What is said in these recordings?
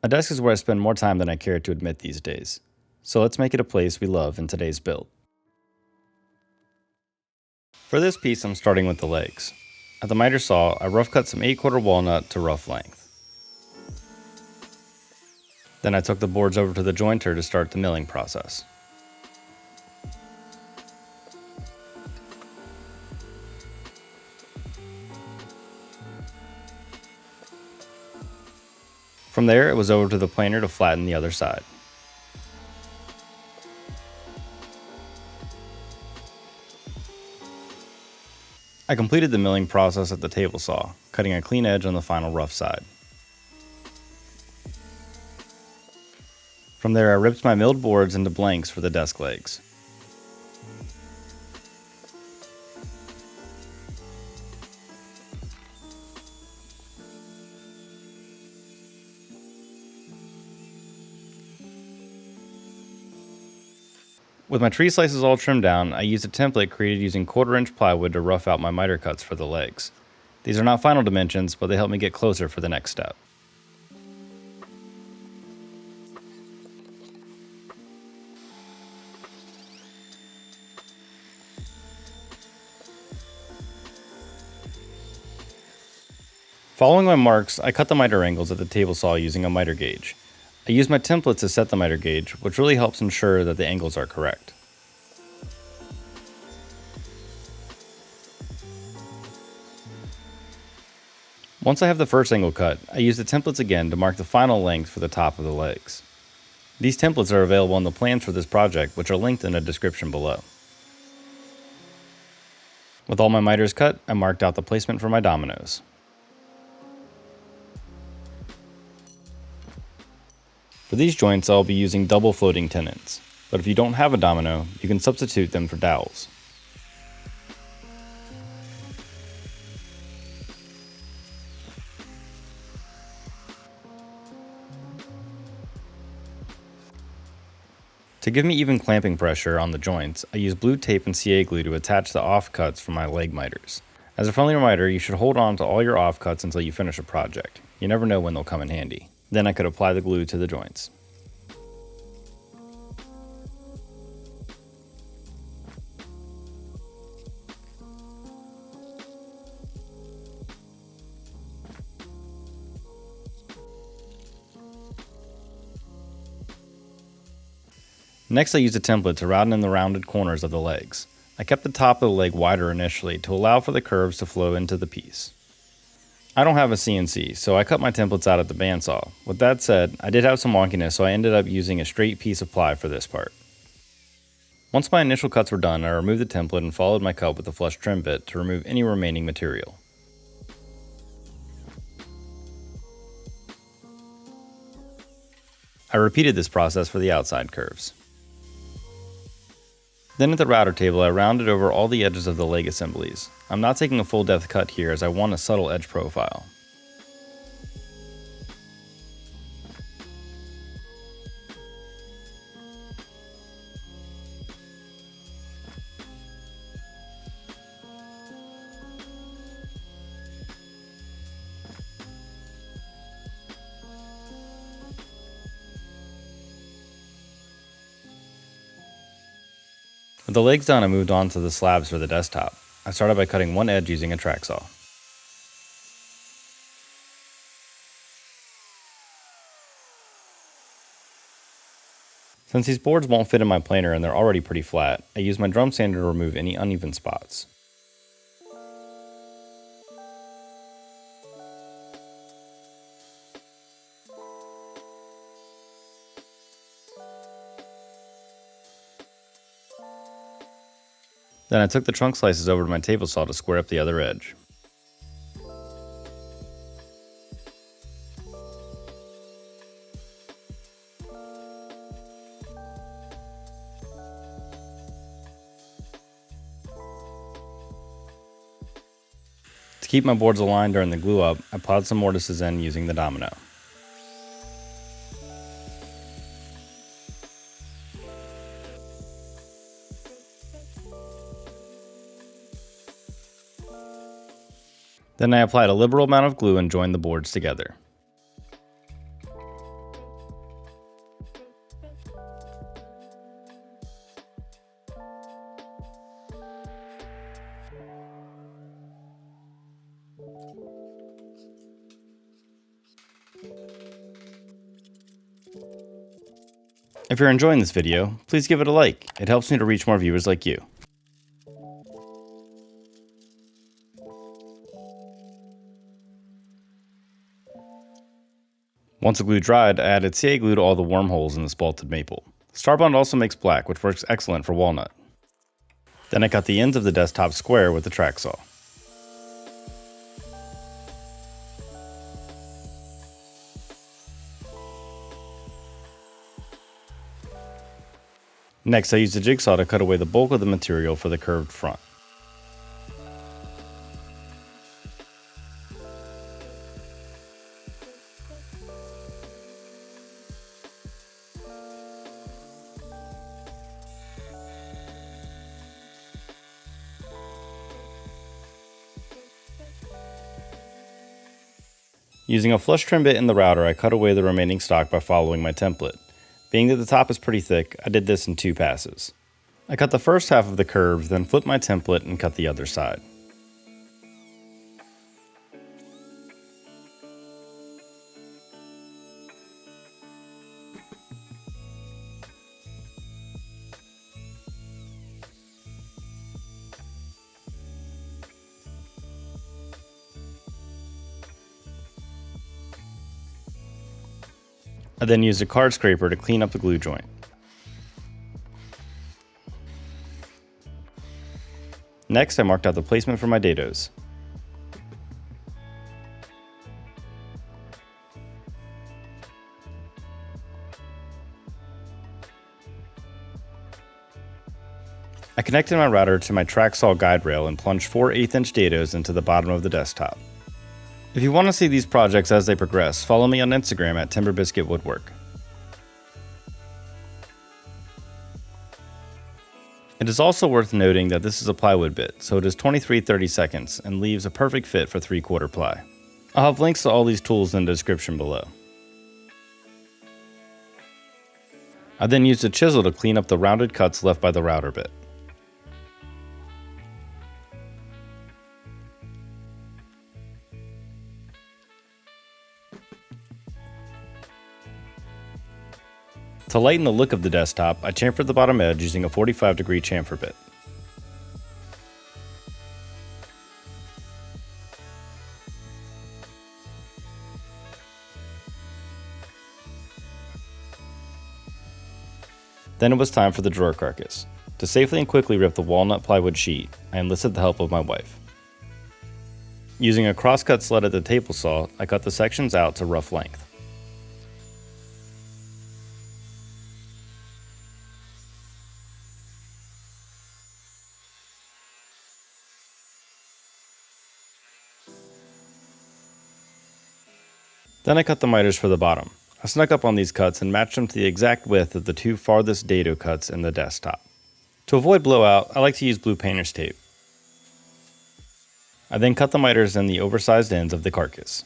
A desk is where I spend more time than I care to admit these days. So let's make it a place we love in today's build. For this piece, I'm starting with the legs. At the miter saw, I rough cut some 8/4 walnut to rough length. Then I took the boards over to the jointer to start the milling process. From there, it was over to the planer to flatten the other side. I completed the milling process at the table saw, cutting a clean edge on the final rough side. From there, I ripped my milled boards into blanks for the desk legs. With my tree slices all trimmed down, I used a template created using 1/4-inch plywood to rough out my miter cuts for the legs. These are not final dimensions, but they help me get closer for the next step. Following my marks, I cut the miter angles at the table saw using a miter gauge. I use my template to set the miter gauge, which really helps ensure that the angles are correct. Once I have the first angle cut, I use the templates again to mark the final length for the top of the legs. These templates are available on the plans for this project, which are linked in the description below. With all my miters cut, I marked out the placement for my dominoes. For these joints, I'll be using double floating tenons, but if you don't have a domino, you can substitute them for dowels. To give me even clamping pressure on the joints, I use blue tape and CA glue to attach the offcuts for my leg miters. As a friendly reminder, you should hold on to all your offcuts until you finish a project. You never know when they'll come in handy. Then I could apply the glue to the joints. Next, I used a template to round in the rounded corners of the legs. I kept the top of the leg wider initially to allow for the curves to flow into the piece. I don't have a CNC, so I cut my templates out at the bandsaw. With that said, I did have some wonkiness, so I ended up using a straight piece of ply for this part. Once my initial cuts were done, I removed the template and followed my cut with a flush trim bit to remove any remaining material. I repeated this process for the outside curves. Then at the router table, I rounded over all the edges of the leg assemblies. I'm not taking a full depth cut here as I want a subtle edge profile. With the legs done, I moved on to the slabs for the desktop. I started by cutting one edge using a track saw. Since these boards won't fit in my planer and they're already pretty flat, I use my drum sander to remove any uneven spots. Then I took the trunk slices over to my table saw to square up the other edge. To keep my boards aligned during the glue up, I plowed some mortises in using the domino. Then I applied a liberal amount of glue and joined the boards together. If you're enjoying this video, please give it a like. It helps me to reach more viewers like you. Once the glue dried, I added CA glue to all the wormholes in the spalted maple. Starbond also makes black, which works excellent for walnut. Then I cut the ends of the desktop square with the track saw. Next, I used a jigsaw to cut away the bulk of the material for the curved front. Using a flush trim bit in the router, I cut away the remaining stock by following my template. Being that the top is pretty thick, I did this in 2 passes. I cut the first half of the curve, then flipped my template and cut the other side. I then used a card scraper to clean up the glue joint. Next, I marked out the placement for my dados. I connected my router to my track saw guide rail and plunged 4 1/8" dados into the bottom of the desktop. If you want to see these projects as they progress, follow me on Instagram at TimberBiscuitWoodwork. It is also worth noting that this is a plywood bit, so it is 23/32 and leaves a perfect fit for 3/4 ply. I'll have links to all these tools in the description below. I then used a chisel to clean up the rounded cuts left by the router bit. To lighten the look of the desktop, I chamfered the bottom edge using a 45-degree chamfer bit. Then it was time for the drawer carcass. To safely and quickly rip the walnut plywood sheet, I enlisted the help of my wife. Using a crosscut sled at the table saw, I cut the sections out to rough length. Then I cut the miters for the bottom. I snuck up on these cuts and matched them to the exact width of the 2 farthest dado cuts in the desktop. To avoid blowout, I like to use blue painter's tape. I then cut the miters in the oversized ends of the carcass.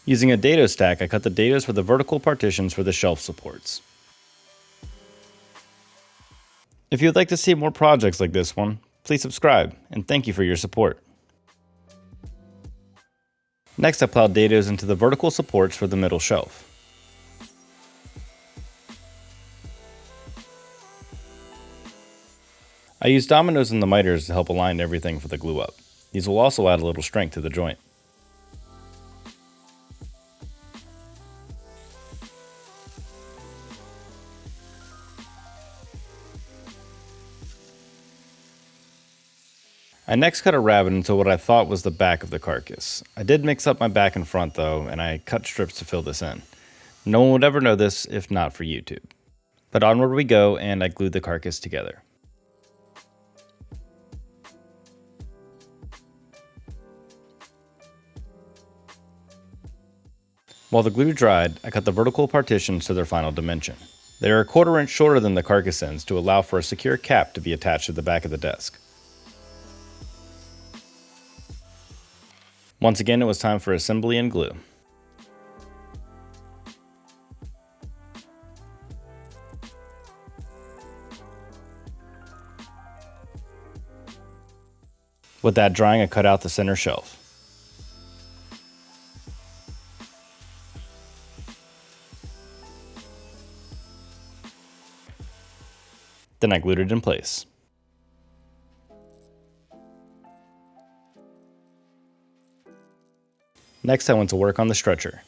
Using a dado stack, I cut the dados for the vertical partitions for the shelf supports. If you would like to see more projects like this one, please subscribe, and thank you for your support. Next, I plowed dados into the vertical supports for the middle shelf. I used dominoes in the miters to help align everything for the glue up. These will also add a little strength to the joint. I next cut a rabbet into what I thought was the back of the carcass. I did mix up my back and front though, and I cut strips to fill this in. No one would ever know this if not for YouTube. But onward we go, and I glued the carcass together. While the glue dried, I cut the vertical partitions to their final dimension. They are a 1/4 inch shorter than the carcass ends to allow for a secure cap to be attached to the back of the desk. Once again, it was time for assembly and glue. With that drying, I cut out the center shelf. Then I glued it in place. Next, I went to work on the stretcher.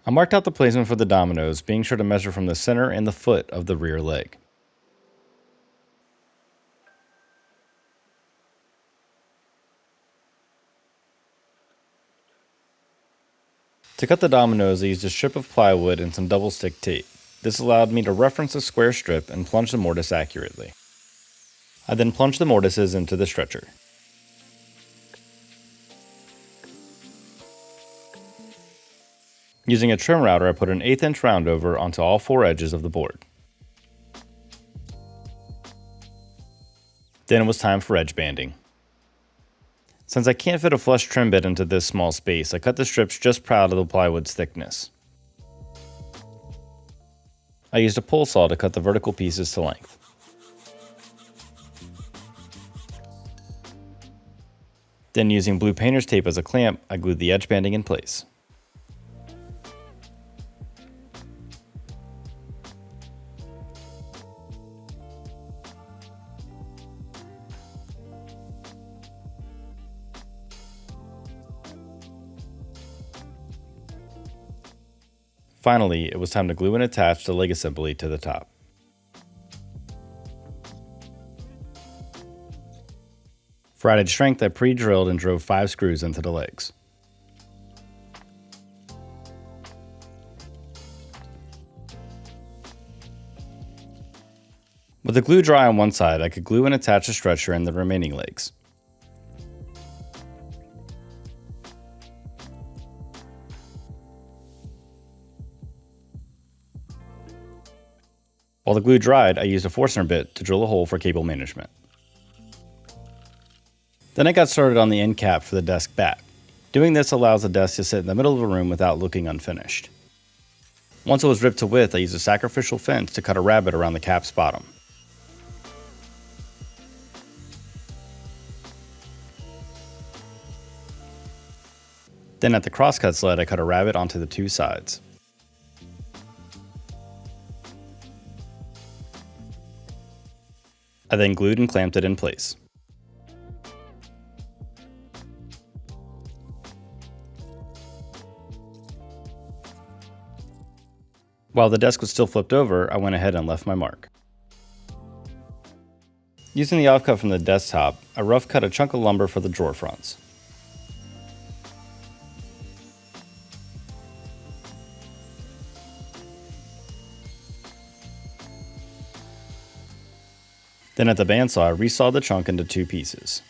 I marked out the placement for the dominoes, being sure to measure from the center and the foot of the rear leg. To cut the dominoes, I used a strip of plywood and some double stick tape. This allowed me to reference a square strip and plunge the mortise accurately. I then plunged the mortises into the stretcher. Using a trim router, I put an 1/8 inch roundover onto all 4 edges of the board. Then it was time for edge banding. Since I can't fit a flush trim bit into this small space, I cut the strips just proud of the plywood's thickness. I used a pull saw to cut the vertical pieces to length. Then using blue painter's tape as a clamp, I glued the edge banding in place. Finally, it was time to glue and attach the leg assembly to the top. For added strength, I pre-drilled and drove 5 screws into the legs. With the glue dry on one side, I could glue and attach the stretcher and the remaining legs. While the glue dried, I used a Forstner bit to drill a hole for cable management. Then I got started on the end cap for the desk back. Doing this allows the desk to sit in the middle of the room without looking unfinished. Once it was ripped to width, I used a sacrificial fence to cut a rabbet around the cap's bottom. Then at the crosscut sled, I cut a rabbet onto the 2 sides. I then glued and clamped it in place. While the desk was still flipped over, I went ahead and left my mark. Using the offcut from the desktop, I rough cut a chunk of lumber for the drawer fronts. Then at the bandsaw, I resawed the chunk into 2 pieces.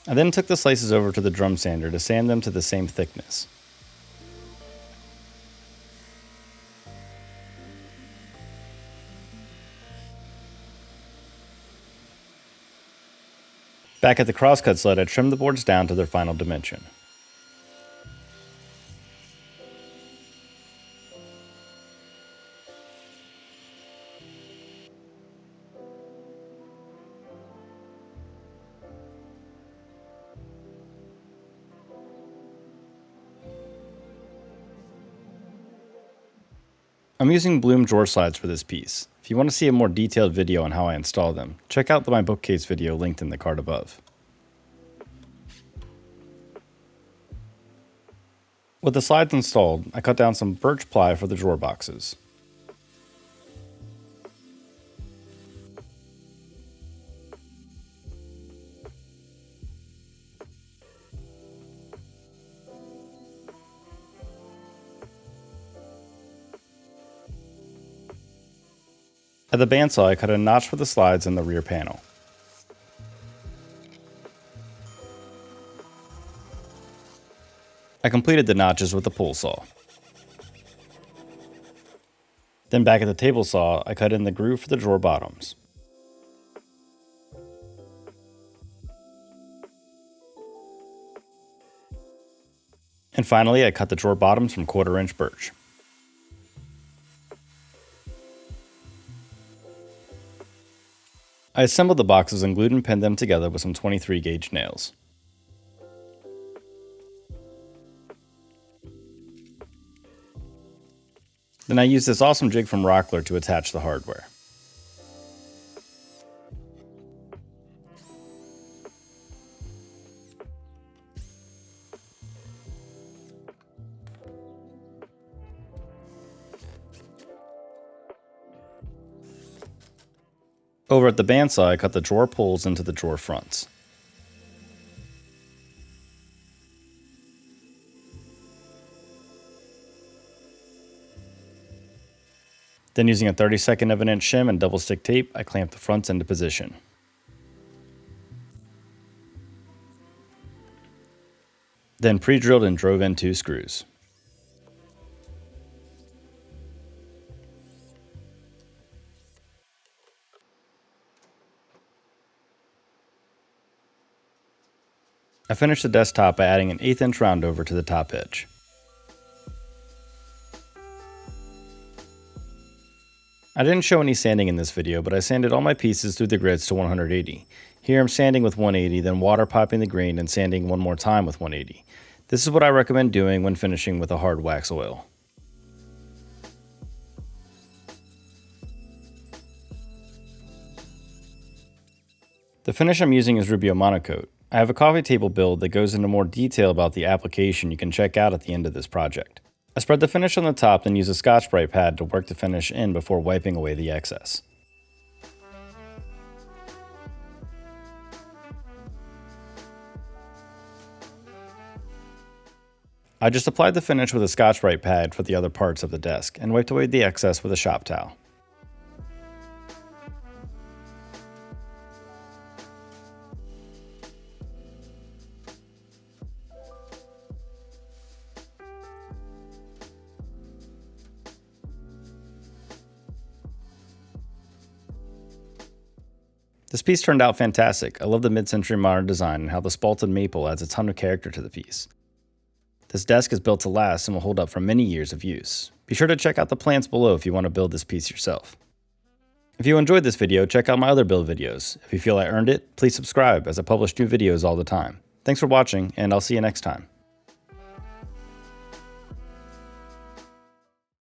I then took the slices over to the drum sander to sand them to the same thickness. Back at the crosscut sled, I trimmed the boards down to their final dimension. I'm using Blum drawer slides for this piece. If you want to see a more detailed video on how I install them, check out my bookcase video linked in the card above. With the slides installed, I cut down some birch ply for the drawer boxes. At the bandsaw, I cut a notch for the slides in the rear panel. I completed the notches with the pull saw. Then back at the table saw, I cut in the groove for the drawer bottoms. And finally, I cut the drawer bottoms from 1/4 inch birch. I assembled the boxes and glued and pinned them together with some 23 gauge nails. Then I used this awesome jig from Rockler to attach the hardware. Over at the bandsaw, I cut the drawer pulls into the drawer fronts. Then using a 32nd of an inch shim and double stick tape, I clamped the fronts into position. Then pre-drilled and drove in 2 screws. I finished the desktop by adding an 1/8 inch roundover to the top edge. I didn't show any sanding in this video, but I sanded all my pieces through the grids to 180. Here I'm sanding with 180, then water popping the grain and sanding one more time with 180. This is what I recommend doing when finishing with a hard wax oil. The finish I'm using is Rubio Monocoat. I have a coffee table build that goes into more detail about the application you can check out at the end of this project. I spread the finish on the top, then use a Scotch-Brite pad to work the finish in before wiping away the excess. I just applied the finish with a Scotch-Brite pad for the other parts of the desk and wiped away the excess with a shop towel. This piece turned out fantastic. I love the mid-century modern design and how the spalted maple adds a ton of character to the piece. This desk is built to last and will hold up for many years of use. Be sure to check out the plans below if you want to build this piece yourself. If you enjoyed this video, check out my other build videos. If you feel I earned it, please subscribe as I publish new videos all the time. Thanks for watching, and I'll see you next time.